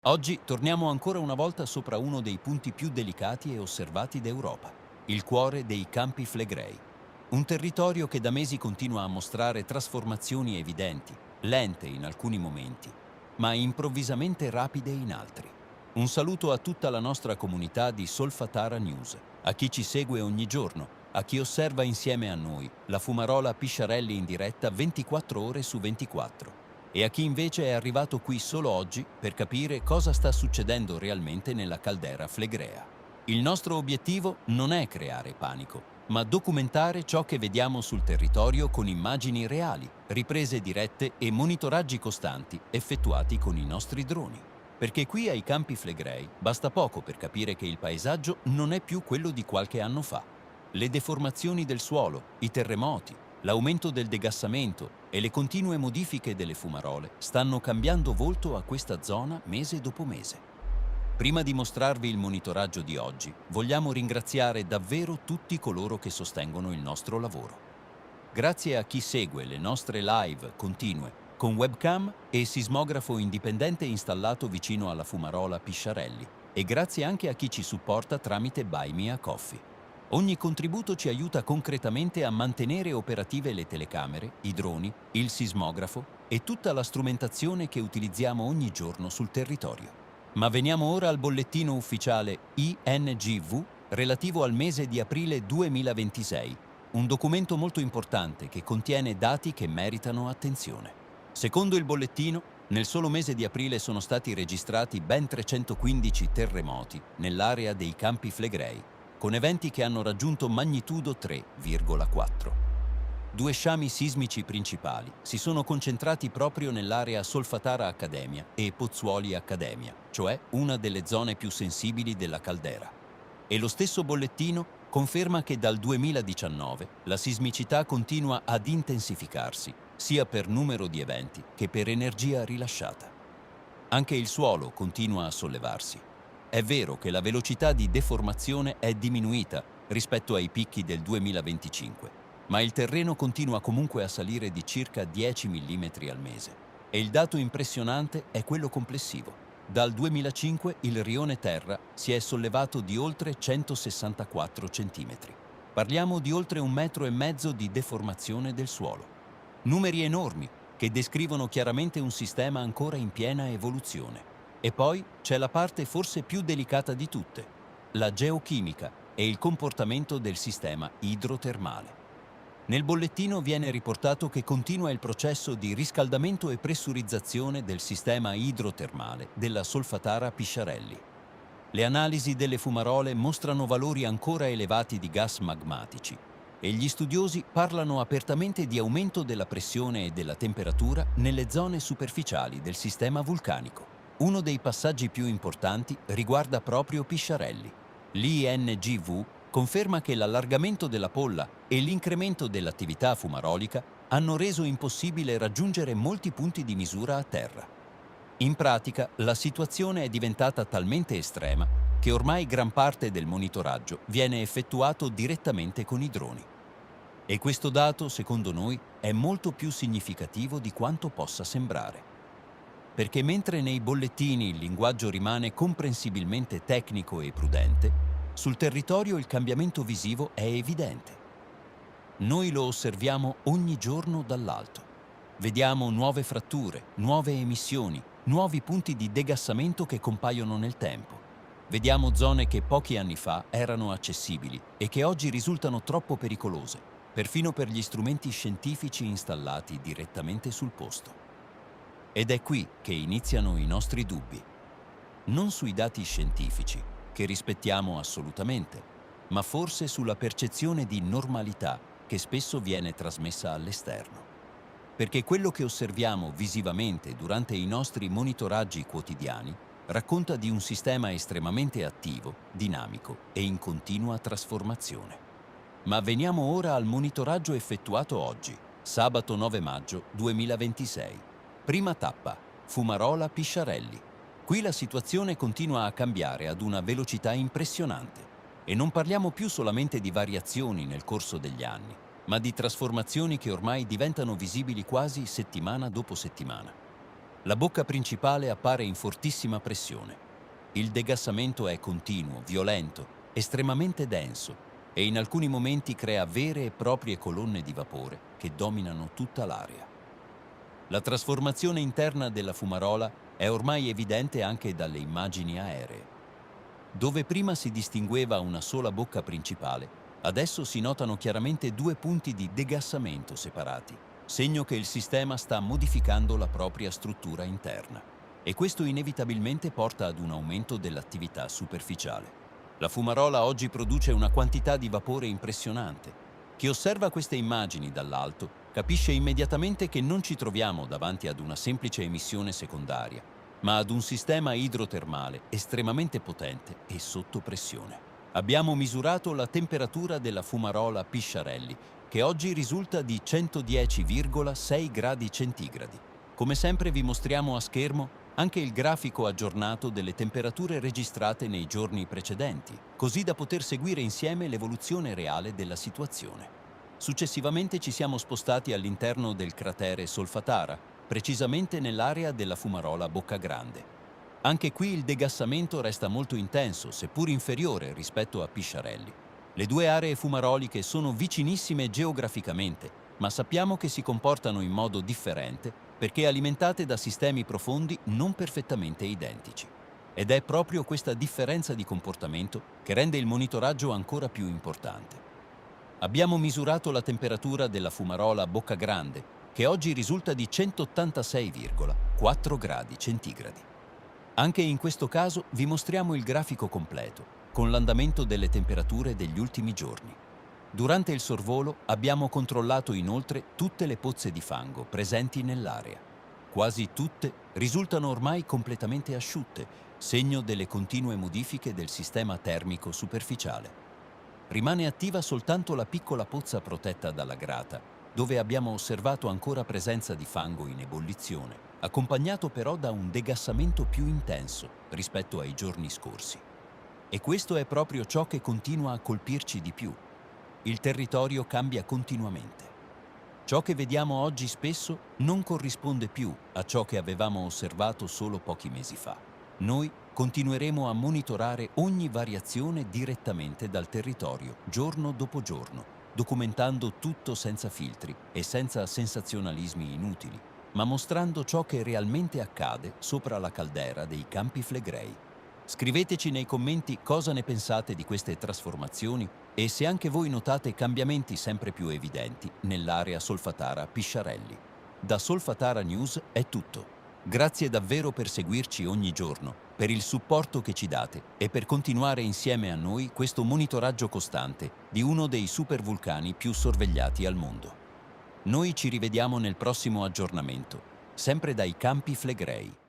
Oggi torniamo ancora una volta sopra uno dei punti più delicati e osservati d'Europa, il cuore dei Campi Flegrei. Un territorio che da mesi continua a mostrare trasformazioni evidenti, lente in alcuni momenti, ma improvvisamente rapide in altri. Un saluto a tutta la nostra comunità di Solfatara News, a chi ci segue ogni giorno, a chi osserva insieme a noi la fumarola Pisciarelli in diretta 24 ore su 24 e a chi invece è arrivato qui solo oggi per capire cosa sta succedendo realmente nella caldera flegrea. Il nostro obiettivo non è creare panico, ma documentare ciò che vediamo sul territorio con immagini reali, riprese dirette e monitoraggi costanti effettuati con i nostri droni. Perché qui ai Campi Flegrei basta poco per capire che il paesaggio non è più quello di qualche anno fa. Le deformazioni del suolo, i terremoti, l'aumento del degassamento e le continue modifiche delle fumarole stanno cambiando volto a questa zona mese dopo mese. Prima di mostrarvi il monitoraggio di oggi, vogliamo ringraziare davvero tutti coloro che sostengono il nostro lavoro. Grazie a chi segue le nostre live continue con webcam e sismografo indipendente installato vicino alla fumarola Pisciarelli e grazie anche a chi ci supporta tramite Buy Me a Coffee. Ogni contributo ci aiuta concretamente a mantenere operative le telecamere, i droni, il sismografo e tutta la strumentazione che utilizziamo ogni giorno sul territorio. Ma veniamo ora al bollettino ufficiale INGV relativo al mese di aprile 2026, un documento molto importante che contiene dati che meritano attenzione. Secondo il bollettino, nel solo mese di aprile sono stati registrati ben 315 terremoti nell'area dei Campi Flegrei, con eventi che hanno raggiunto magnitudo 3,4. Due sciami sismici principali si sono concentrati proprio nell'area Solfatara Accademia e Pozzuoli Accademia, cioè una delle zone più sensibili della caldera. E lo stesso bollettino conferma che dal 2019 la sismicità continua ad intensificarsi, sia per numero di eventi che per energia rilasciata. Anche il suolo continua a sollevarsi. È vero che la velocità di deformazione è diminuita rispetto ai picchi del 2025, ma il terreno continua comunque a salire di circa 10 mm al mese. E il dato impressionante è quello complessivo. Dal 2005 il rione terra si è sollevato di oltre 164 cm. Parliamo di oltre 1,5 m di deformazione del suolo. Numeri enormi che descrivono chiaramente un sistema ancora in piena evoluzione. E poi c'è la parte forse più delicata di tutte, la geochimica e il comportamento del sistema idrotermale. Nel bollettino viene riportato che continua il processo di riscaldamento e pressurizzazione del sistema idrotermale della Solfatara Pisciarelli. Le analisi delle fumarole mostrano valori ancora elevati di gas magmatici e gli studiosi parlano apertamente di aumento della pressione e della temperatura nelle zone superficiali del sistema vulcanico. Uno dei passaggi più importanti riguarda proprio Pisciarelli. L'INGV conferma che l'allargamento della polla e l'incremento dell'attività fumarolica hanno reso impossibile raggiungere molti punti di misura a terra. In pratica, la situazione è diventata talmente estrema che ormai gran parte del monitoraggio viene effettuato direttamente con i droni. E questo dato, secondo noi, è molto più significativo di quanto possa sembrare. Perché mentre nei bollettini il linguaggio rimane comprensibilmente tecnico e prudente, sul territorio il cambiamento visivo è evidente. Noi lo osserviamo ogni giorno dall'alto. Vediamo nuove fratture, nuove emissioni, nuovi punti di degassamento che compaiono nel tempo. Vediamo zone che pochi anni fa erano accessibili e che oggi risultano troppo pericolose, perfino per gli strumenti scientifici installati direttamente sul posto. Ed è qui che iniziano i nostri dubbi. Non sui dati scientifici, che rispettiamo assolutamente, ma forse sulla percezione di normalità che spesso viene trasmessa all'esterno. Perché quello che osserviamo visivamente durante i nostri monitoraggi quotidiani racconta di un sistema estremamente attivo, dinamico e in continua trasformazione. Ma veniamo ora al monitoraggio effettuato oggi, sabato 9 maggio 2026. Prima tappa, Fumarola Pisciarelli. Qui la situazione continua a cambiare ad una velocità impressionante e non parliamo più solamente di variazioni nel corso degli anni, ma di trasformazioni che ormai diventano visibili quasi settimana dopo settimana. La bocca principale appare in fortissima pressione. Il degassamento è continuo, violento, estremamente denso e in alcuni momenti crea vere e proprie colonne di vapore che dominano tutta l'area. La trasformazione interna della fumarola è ormai evidente anche dalle immagini aeree. Dove prima si distingueva una sola bocca principale, adesso si notano chiaramente due punti di degassamento separati, segno che il sistema sta modificando la propria struttura interna. E questo inevitabilmente porta ad un aumento dell'attività superficiale. La fumarola oggi produce una quantità di vapore impressionante. Chi osserva queste immagini dall'alto capisce immediatamente che non ci troviamo davanti ad una semplice emissione secondaria, ma ad un sistema idrotermale estremamente potente e sotto pressione. Abbiamo misurato la temperatura della fumarola Pisciarelli, che oggi risulta di 110,6 gradi centigradi. Come sempre vi mostriamo a schermo anche il grafico aggiornato delle temperature registrate nei giorni precedenti, così da poter seguire insieme l'evoluzione reale della situazione. Successivamente ci siamo spostati all'interno del cratere Solfatara, precisamente nell'area della fumarola Bocca Grande. Anche qui il degassamento resta molto intenso, seppur inferiore rispetto a Pisciarelli. Le due aree fumaroliche sono vicinissime geograficamente, ma sappiamo che si comportano in modo differente perché alimentate da sistemi profondi non perfettamente identici. Ed è proprio questa differenza di comportamento che rende il monitoraggio ancora più importante. Abbiamo misurato la temperatura della fumarola Bocca Grande, che oggi risulta di 186,4 gradi centigradi. Anche in questo caso vi mostriamo il grafico completo, con l'andamento delle temperature degli ultimi giorni. Durante il sorvolo abbiamo controllato inoltre tutte le pozze di fango presenti nell'area. Quasi tutte risultano ormai completamente asciutte, segno delle continue modifiche del sistema termico superficiale. Rimane attiva soltanto la piccola pozza protetta dalla grata, dove abbiamo osservato ancora presenza di fango in ebollizione, accompagnato però da un degassamento più intenso rispetto ai giorni scorsi. E questo è proprio ciò che continua a colpirci di più. Il territorio cambia continuamente. Ciò che vediamo oggi spesso non corrisponde più a ciò che avevamo osservato solo pochi mesi fa. Noi continueremo a monitorare ogni variazione direttamente dal territorio, giorno dopo giorno, documentando tutto senza filtri e senza sensazionalismi inutili, ma mostrando ciò che realmente accade sopra la caldera dei Campi Flegrei. Scriveteci nei commenti cosa ne pensate di queste trasformazioni e se anche voi notate cambiamenti sempre più evidenti nell'area Solfatara Pisciarelli. Da Solfatara News è tutto. Grazie davvero per seguirci ogni giorno, per il supporto che ci date e per continuare insieme a noi questo monitoraggio costante di uno dei supervulcani più sorvegliati al mondo. Noi ci rivediamo nel prossimo aggiornamento, sempre dai Campi Flegrei.